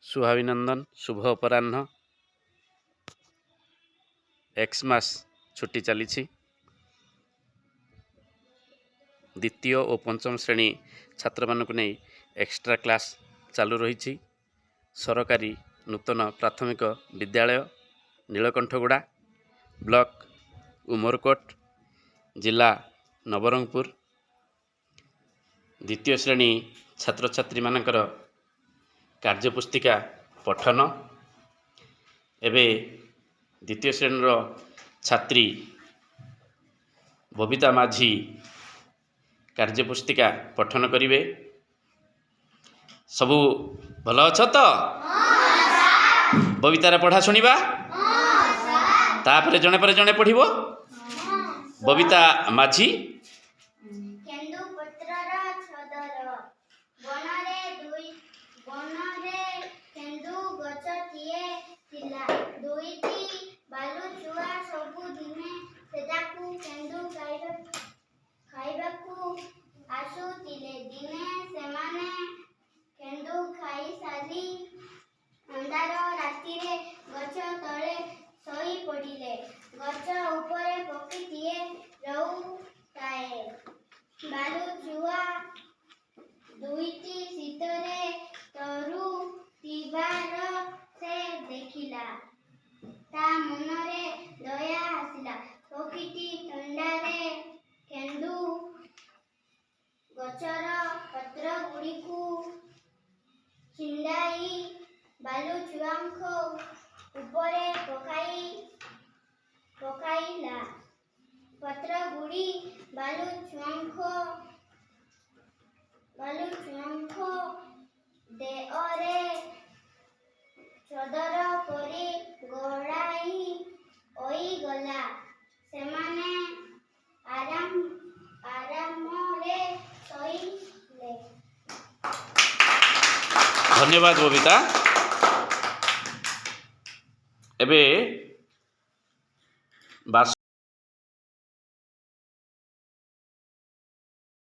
शुभाभिनंदन शुभ अपराह्न एक्समास छुट्टी चली द्वितीय और पंचम श्रेणी छात्र मानक नहीं एक्स्ट्रा क्लास चालू रही। सरकारी नूतन प्राथमिक विद्यालय नीलकंठगुड़ा ब्लॉक उमरकोट जिला नवरंगपुर द्वितीय श्रेणी छात्र छात्री मानकर कार्यपुस्तिका पठन एवं द्वितीय श्रेणीर छात्री बबिता माझी कार्यपुस्तिका पठन करिवे। सबू भल अछ तो बबितार पढ़ा शुणा तापर जड़े पर जड़े पढ़ो। बबिता माझी ता मनरे दया आसिला। पक्षीटी थंडारे केंदु गचर पत्र गुड़िकु छिंडाई बालू छुआंख उपरे पकाइला। पत्र गुड़ी बालू छुआंख देअरे चदर परी गड़ाई ओई गला। सेमाने आरामरे सोइले। धन्यवाद बबिता। एबे